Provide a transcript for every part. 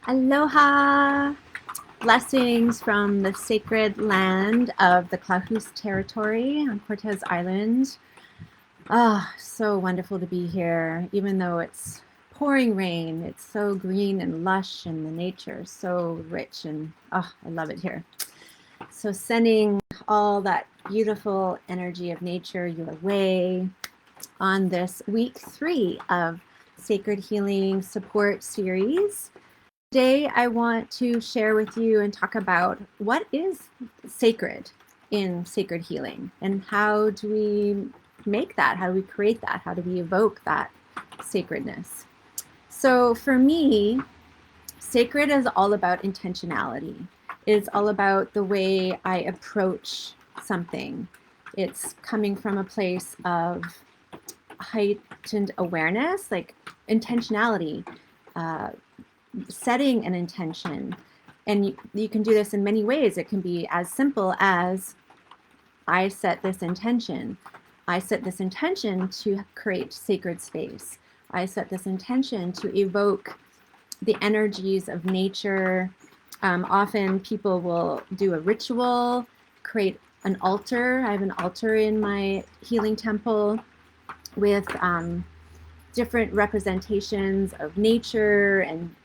Aloha! Blessings from the sacred land of the Clahus territory on Cortez Island. Ah, so wonderful to be here, even though it's pouring rain. It's so green and lush, and the nature is so rich, and I love it here. So sending all that beautiful energy of nature your way on this week 3 of Sacred Healing Support Series. Today, I want to share with you and talk about what is sacred in sacred healing and how do we make that? How do we create that? How do we evoke that sacredness? So for me, sacred is all about intentionality. It's all about the way I approach something. It's coming from a place of heightened awareness, like intentionality, setting an intention. And you can do this in many ways. It can be as simple as I set this intention. I set this intention to create sacred space. I set this intention to evoke the energies of nature. Often people will do a ritual, create an altar. I have an altar in my healing temple with different representations of nature, and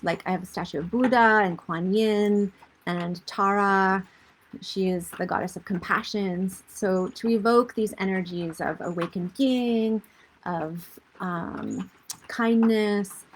like I have a statue of Buddha and Kuan Yin and Tara. She is the goddess of compassion. So to evoke these energies of awakened being, of kindness,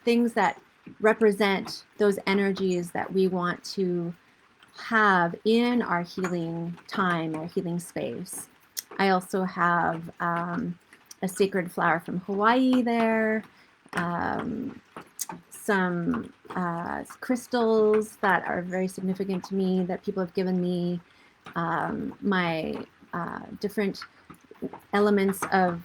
things that represent those energies that we want to have in our healing time, our healing space. I also have a sacred flower from Hawaii there, some crystals that are very significant to me that people have given me, my different elements of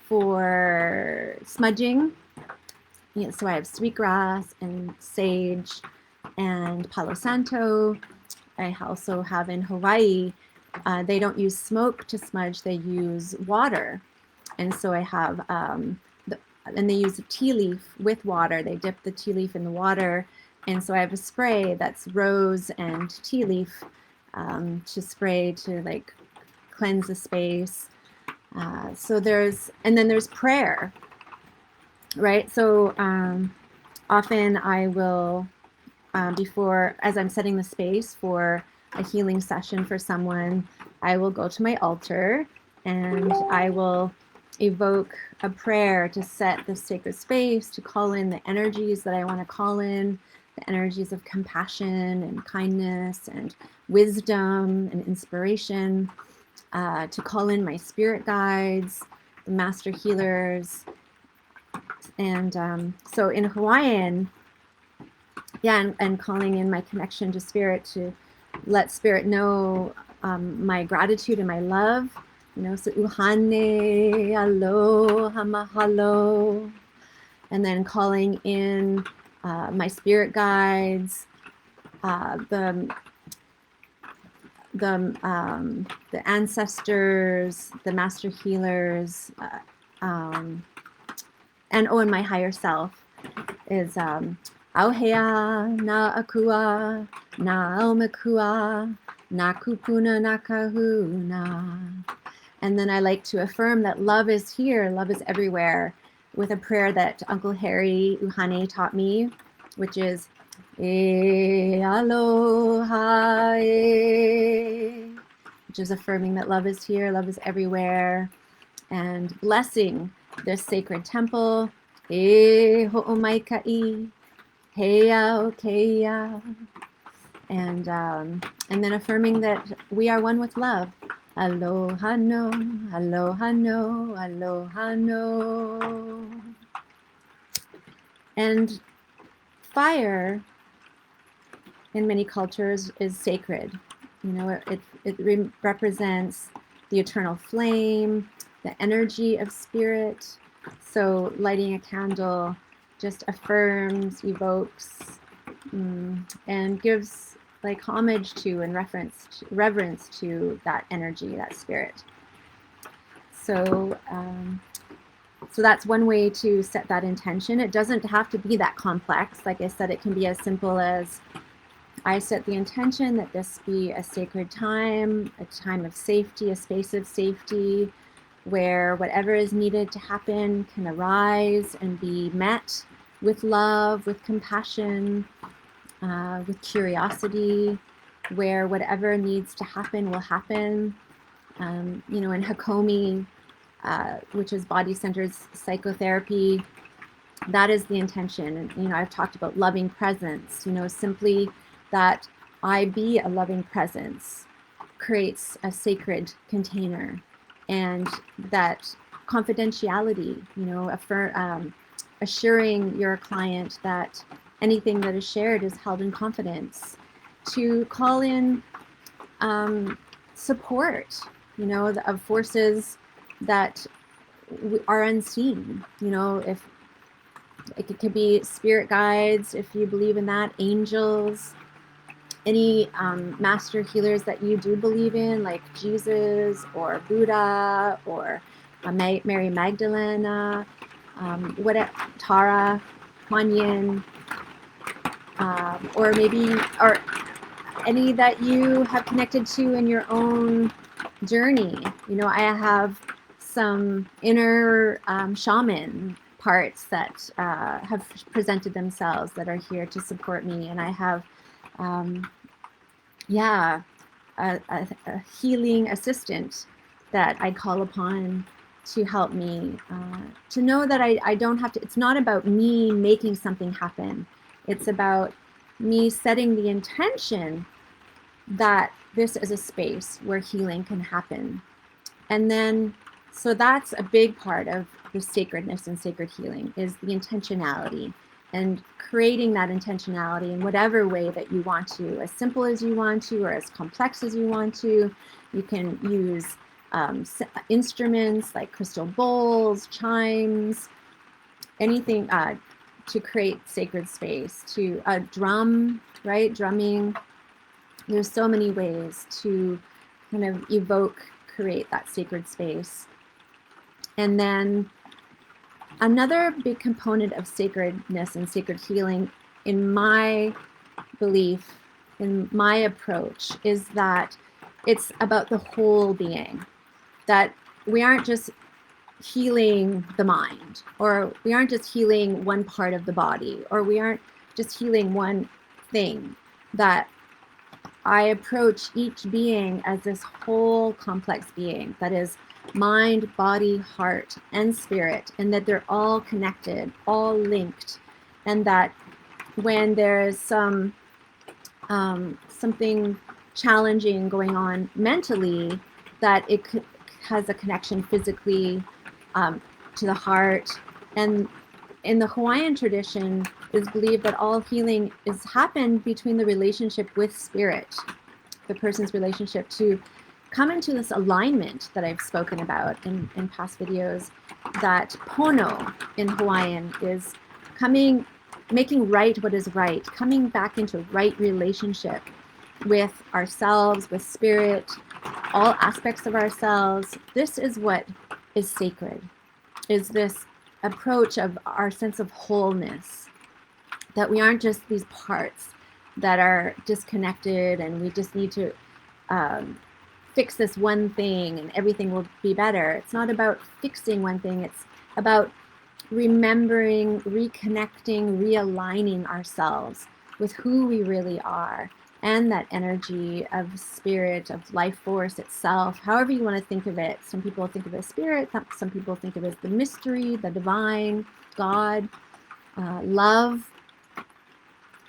for smudging. So I have sweetgrass and sage and Palo Santo. I also have in Hawaii, they don't use smoke to smudge, they use water. And so I have, and they use a tea leaf with water. They dip the tea leaf in the water. And so I have a spray that's rose and tea leaf to spray to like cleanse the space. So and then there's prayer, right? So often I will, as I'm setting the space for a healing session for someone, I will go to my altar and I will evoke a prayer to set the sacred space, to call in the energies that I want to call in, the energies of compassion and kindness and wisdom and inspiration, to call in my spirit guides, the master healers. And so in Hawaiian, and calling in my connection to spirit to let spirit know my gratitude and my love. So uhane, aloha, mahalo, and then calling in my spirit guides, the ancestors, the master healers, and my higher self is Auhea na akua, na aumakua, na kupuna na kahuna. And then I like to affirm that love is here, love is everywhere, with a prayer that Uncle Harry Uhane taught me, which is E aloha e, which is affirming that love is here, love is everywhere, and blessing this sacred temple. E ho'omaikai, heia keia. And then affirming that we are one with love. Aloha no, aloha no, aloha no. And fire in many cultures is sacred. It represents the eternal flame, the energy of spirit. So lighting a candle just affirms, evokes, and gives like homage to and reverence to that energy, that spirit. So So that's one way to set that intention. It doesn't have to be that complex. Like I said, it can be as simple as I set the intention that this be a sacred time, a time of safety, a space of safety, where whatever is needed to happen can arise and be met with love, with compassion, with curiosity, where whatever needs to happen will happen. You know, in Hakomi, which is body-centered psychotherapy, that is the intention. And, you know, I've talked about loving presence, you know, simply that I be a loving presence creates a sacred container, and that confidentiality, you know, assuring your client that anything that is shared is held in confidence, to call in support, you know, of forces that are unseen. You know, if it could be spirit guides, if you believe in that, angels, any master healers that you do believe in, like Jesus or Buddha or Mary Magdalena, Tara, Kuan Yin, or maybe, or any that you have connected to in your own journey. You know, I have some inner shaman parts that have presented themselves that are here to support me, and I have yeah, a healing assistant that I call upon to help me to know that I don't have to, it's not about me making something happen. It's about me setting the intention that this is a space where healing can happen. And then, so that's a big part of the sacredness and sacred healing, is the intentionality, and creating that intentionality in whatever way that you want to, as simple as you want to, or as complex as you want to. You can use instruments like crystal bowls, chimes, anything to create sacred space, to drum, right? Drumming. There's so many ways to kind of evoke, create that sacred space. And then another big component of sacredness and sacred healing, in my belief, in my approach, is that it's about the whole being. That we aren't just healing the mind, or we aren't just healing one part of the body, or we aren't just healing one thing. That I approach each being as this whole complex being that is mind, body, heart, and spirit, and that they're all connected, all linked, and that when there's something challenging going on mentally, that it has a connection physically to the heart. And in the Hawaiian tradition, it's believed that all healing is happened between the relationship with spirit, the person's relationship, to come into this alignment that I've spoken about in past videos, that pono in Hawaiian is making right what is right, coming back into right relationship with ourselves, with spirit, all aspects of ourselves. This is what is sacred, is this approach of our sense of wholeness, that we aren't just these parts that are disconnected and we just need to fix this one thing and everything will be better. It's not about fixing one thing. It's about remembering, reconnecting, realigning ourselves with who we really are, and that energy of spirit, of life force itself, however you want to think of it. Some people think of it as spirit, some people think of it as the mystery, the divine, God, love,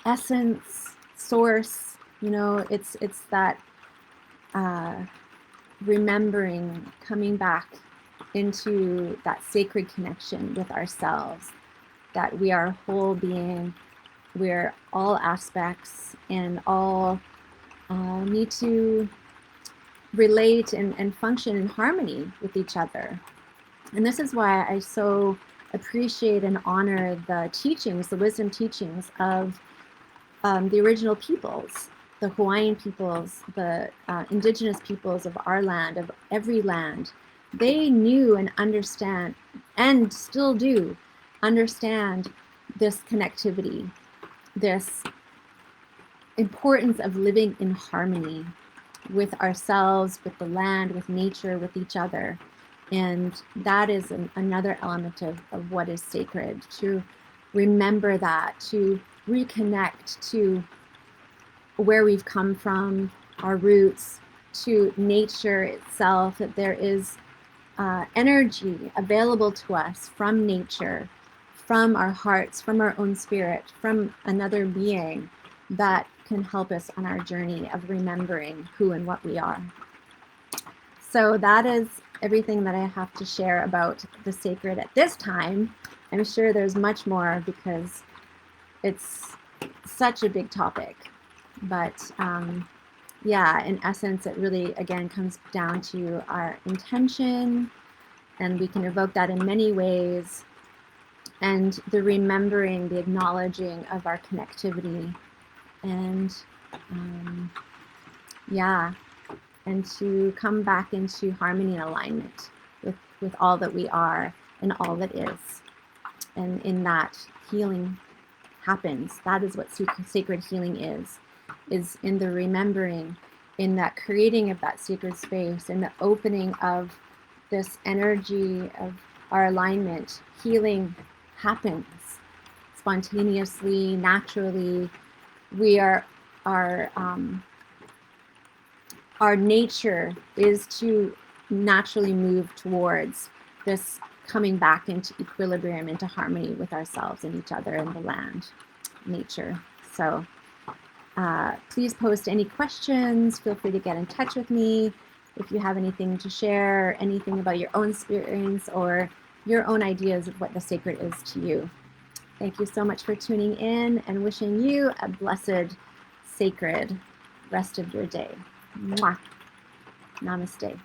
essence, source. You know, it's that remembering, coming back into that sacred connection with ourselves, that we are a whole being, we're all aspects, and all need to relate and function in harmony with each other. And this is why I so appreciate and honor the teachings, the wisdom teachings of the original peoples, the Hawaiian peoples, the indigenous peoples of our land, of every land, they knew and understand, and still do understand, this connectivity, this importance of living in harmony with ourselves, with the land, with nature, with each other. And that is another element of what is sacred, to remember that, to reconnect to where we've come from, our roots, to nature itself, that there is energy available to us from nature, from our hearts, from our own spirit, from another being that can help us on our journey of remembering who and what we are. So that is everything that I have to share about the sacred at this time. I'm sure there's much more because it's such a big topic. But yeah, in essence, it really, again, comes down to our intention, and we can evoke that in many ways, and the remembering, the acknowledging of our connectivity, and yeah, and to come back into harmony and alignment with all that we are and all that is. And in that, healing happens. That is what sacred healing is in the remembering, in that creating of that sacred space, in the opening of this energy of our alignment. Healing happens spontaneously, naturally. We are our nature is to naturally move towards this coming back into equilibrium, into harmony with ourselves and each other and the land, nature. So please post any questions. Feel free to get in touch with me if you have anything to share, anything about your own experience or your own ideas of what the sacred is to you. Thank you so much for tuning in, and wishing you a blessed, sacred rest of your day. Mwah. Namaste.